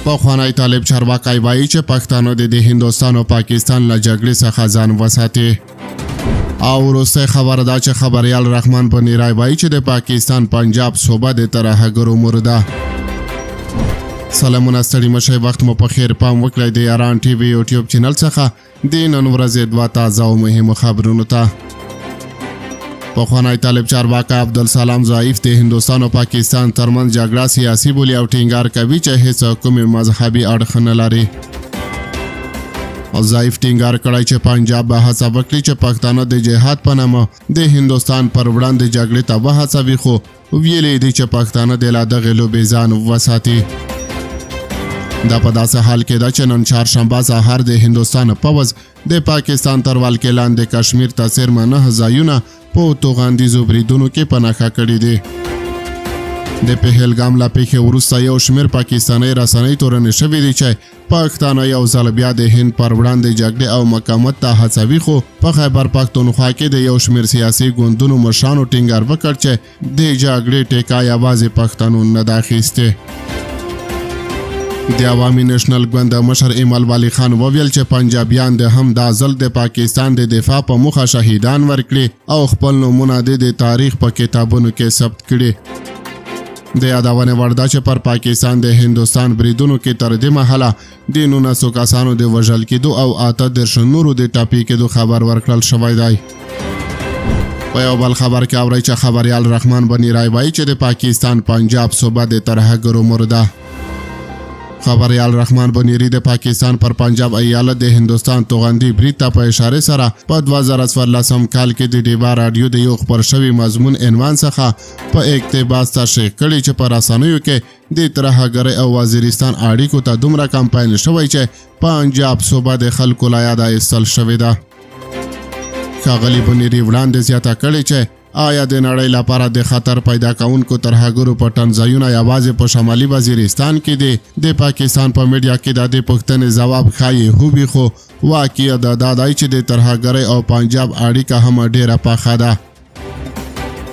پخوانی طالب چارواکی وایي چې پښتانه د هندوستان او پاکستان له جګړې څخه ځان وساتي. او وروستی خبره ده چې خبریال رحمان بني رای وایي چې د پاکستان پنجاب صوبه د ترهګرو مرده. سلامونه ستړي مشئ، وخت مو په خیر. پام وکړئ د یاران ټي وي یوټیوب چینل څخه د نن ورځې دوه تازه او مهمو خبرونو ته. پخوانی طالب چارواکی عبدالسلام ضعیف د هندوستان او پاکستان ترمنځ جګړه سیاسي بولي او ټینګار کوي چې هیڅ کومې مذهبي اړخ نه لري. ضعیف ټینګار کړی چې پنجاب به هڅه وکړي چې پښتانه د جهاد په نامه د هندوستان پر وړاندې جګړې ته وهڅوي، خو ویلي دي چې پښتانه د لا دغې لوبې ځان وساتي. دا په داسې حال کې ده چې نن چهارشنبه سهار د هندوستان پوځ د پاکستان تر ولکې لاندې کشمیر ته څیرمه 9 ځایونه په توغندیزو بریدونو کې په نښه کړي دي. د پهلګام له پیښې وروسته یو شمېر پاکستاني رسنۍ تورنې شوي دي چې پښتانه یو ځل بیا د هند پر وړاندې جګړې او مقاومت ته هڅوي، خو په خیبر پښتونخوا کې د یو شمېر سیاسي ګوندونو مشرانو ټینګار وکړ چې د جګړې ټیکه یوازې پښتنو نه ده اخیستې. د عوامي نېشنل ګوند مشر ایمل والي خان وویل چې پنجابیان د هم دا ځل د پاکستان د دفاع په موخه شهیدان ورکړي او خپل نومونه د تاریخ په کتابونو کې ثبت کړي. د یادونې وړ ده چې پر پاکستان د هندوستان بریدونو کې تر دې مهاله د 19 کسانو د وژل کېدو او 38 نورو د ټپي کېدو خبر ورکړل شوی دی. په یو بل خبر کې اورئ چې خبریال رحمان بني رای وایي چې د پاکستان پنجاب صوبه د ترهګرو مرده. خبریال رحمان بنيري د پاکستان پر پنجاب ایالت د هندوستان توغندي برید ته په اشاره سره په 2014 کال کې د ډیوا رادیو د یو خبر شوی مضمون عنوان څخه په اقتباس تشریح کړي چې په رسنیو کې د ترهګرۍ او وزیرستان اړیکو ته دومره کمپاین شوی چې پنجاب صوبه د خلکو له یاده ایستل شوې ده. ښاغلي بنيري وړاندې زیاته کړې چې آیا د نړۍ لپاره د خطر پیدا کوونکو ترهګرو پټن ځایونه یوازې په شمالي وزیرستان کې دي؟ د پاکستان په میډیا کې د دې پوښتنې ځواب ښایي هوبي، خو واقعیت دا دی چې د ترهګرۍ او پنجاب اړیکه هم ډیره پخه ده.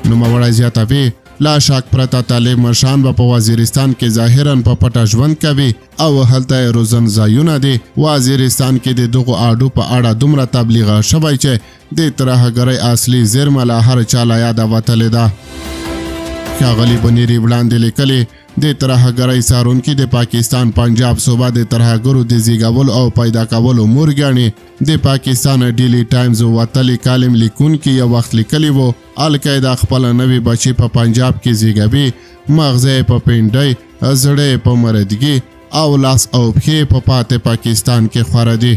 نوموړی زیاتوي لا شک پرته طالب مشران به په وزیرستان کې ظاهرا په پټه ژوند کوي او هلته روزن ځایونه دي. وزیرستان کې د دغو اډو په اړه دومره تبلیغ شوی چې د ترهګرۍ اصلي زیرمه له هر چا له یاده وتلې ده. ښاغلي بنيري وړاندې لیکلي د ترهګرۍ څارونکي د پاکستان پنجاب صوبه د ترهګرو د زیږولو او پیدا کولو مور ګڼي. د پاکستان ډیلی ټایمز وتلي کالم لیکونکي یو وخت لیکلي وو القاعده خپل نوي بچي په پنجاب کې زیږوي، مغزه په پینډۍ، زړه په مردګي او لاس او پښې په پاتې پاکستان کې خوره دي.